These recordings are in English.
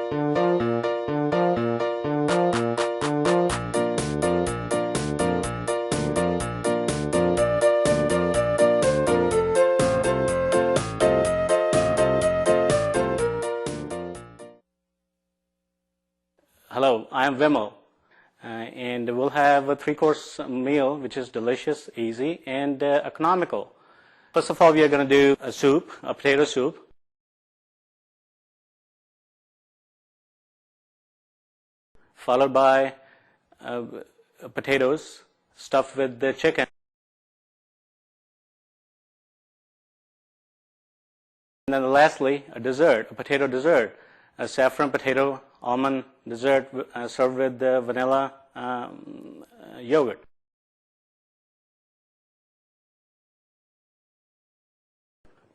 Hello, I am Vimal, and we'll have a three-course meal which is delicious, easy, and economical. First of all, we are going to do a soup, a potato soup. Followed by potatoes stuffed with the chicken. And then lastly, a dessert, a potato dessert, a saffron potato almond dessert served with vanilla yogurt.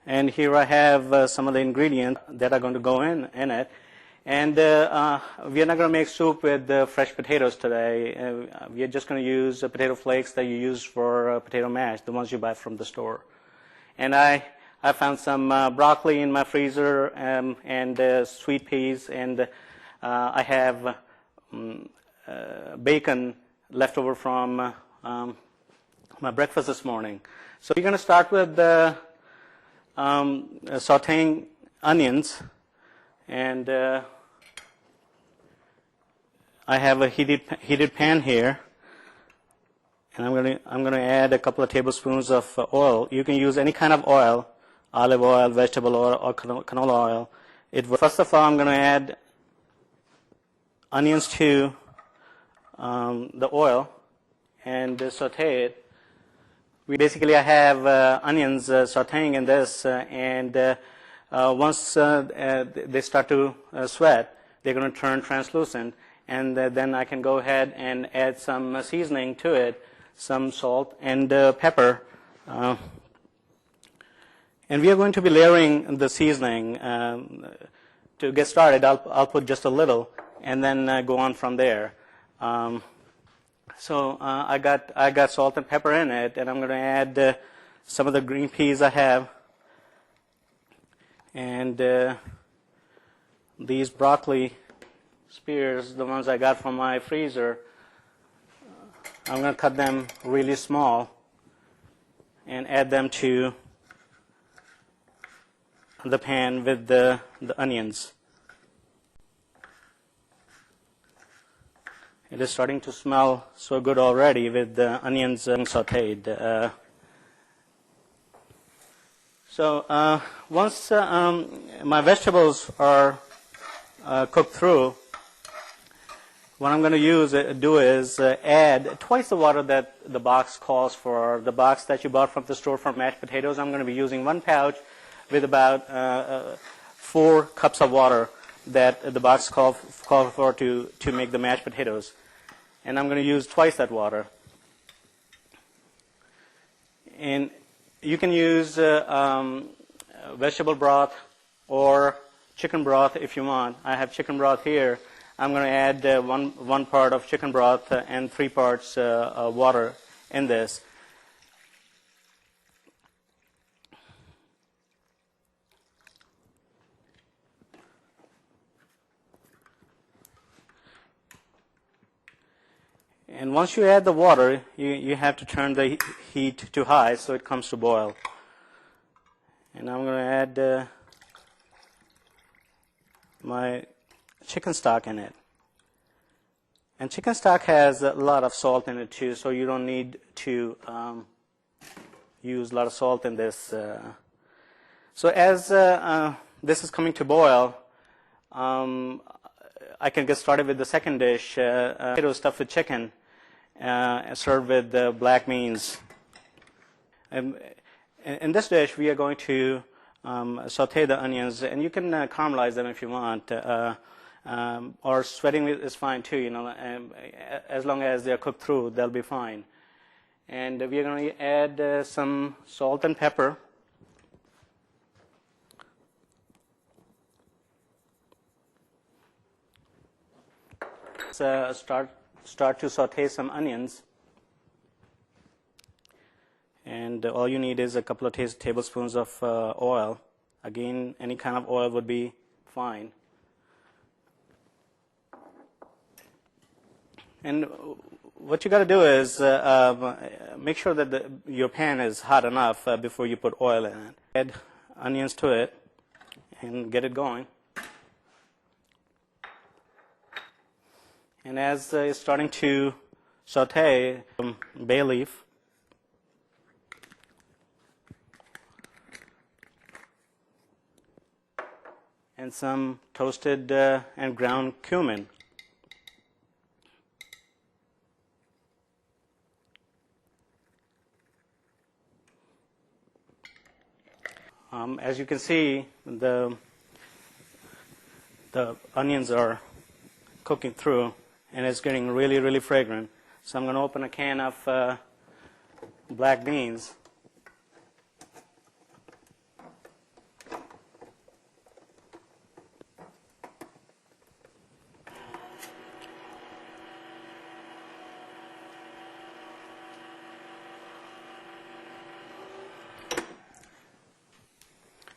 And here I have some of the ingredients that are going to go in it. And we are not going to make soup with fresh potatoes today. We are just going to use potato flakes that you use for potato mash, the ones you buy from the store. And I found some broccoli in my freezer and sweet peas, and I have bacon left over from my breakfast this morning. So we're going to start with sauteing onions, and I have a heated pan here, and I'm going to add a couple of tablespoons of oil. You can use any kind of oil, olive oil, vegetable oil, or canola oil. First of all, I'm going to add onions to the oil and saute it. Basically, I have onions sauteing in this, and once they start to sweat, they're going to turn translucent, and then I can go ahead and add some seasoning to it, some salt and pepper. And we are going to be layering the seasoning. To get started, I'll put just a little, and then go on from there. So I got salt and pepper in it, and I'm going to add some of the green peas I have, and these broccoli spears, the ones I got from my freezer. I'm going to cut them really small and add them to the pan with the onions. It is starting to smell so good already with the onions sauteed. So once my vegetables are cooked through, what I'm going to do is add twice the water that the box calls for. The box that you bought from the store for mashed potatoes, I'm going to be using one pouch with about 4 cups of water that the box calls for to make the mashed potatoes. And I'm going to use twice that water. And you can use vegetable broth or chicken broth if you want. I have chicken broth here. I'm going to add one part of chicken broth and 3 parts water in this. And once you add the water, you have to turn the heat to high so it comes to boil. And I'm going to add my chicken stock in it. And chicken stock has a lot of salt in it too, so you don't need to use a lot of salt in this. So as this is coming to boil, I can get started with the second dish, potato stuffed with chicken, served with black beans. In this dish, we are going to saute the onions, and you can caramelize them if you want, or sweating is fine too. As long as they are cooked through, they'll be fine. And we are going to add some salt and pepper. Start to saute some onions, and all you need is a couple of tablespoons of oil. Again, any kind of oil would be fine. And what you got to do is make sure that your pan is hot enough before you put oil in it. Add onions to it and get it going. And as it's starting to saute, bay leaf. And some toasted and ground cumin. As you can see, the onions are cooking through, and it's getting really, really fragrant. So I'm going to open a can of black beans.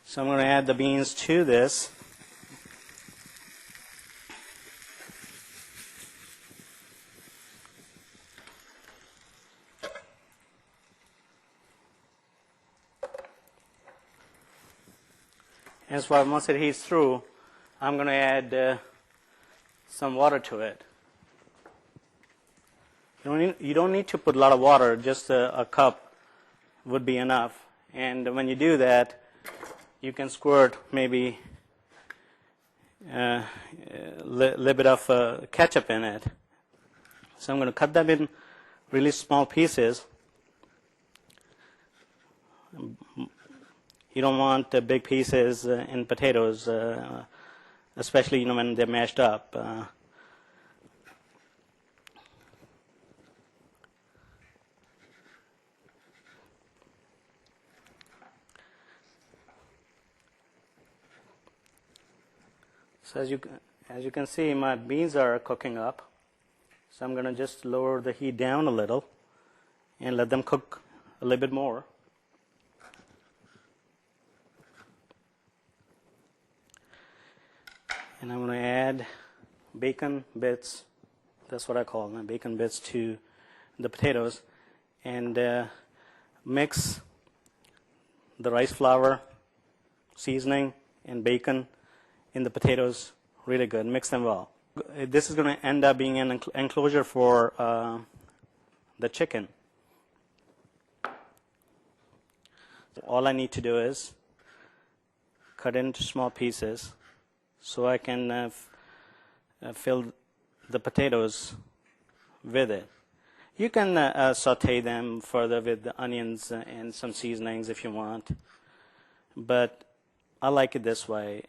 So I'm going to add the beans to this. And so once it heats through, I'm going to add some water to it. You don't need to put a lot of water, just a cup would be enough. And when you do that, you can squirt maybe a little bit of ketchup in it. So I'm going to cut them in really small pieces. You don't want big pieces in potatoes, especially when they're mashed up. So as you can see, my beans are cooking up. So I'm going to just lower the heat down a little and let them cook a little bit more. And I'm going to add bacon bits, that's what I call them, bacon bits, to the potatoes, and mix the rice flour, seasoning, and bacon in the potatoes really good. Mix them well. This is going to end up being an enclosure for the chicken. All I need to do is cut into small pieces so I can fill the potatoes with it. You can saute them further with the onions and some seasonings if you want, but I like it this way.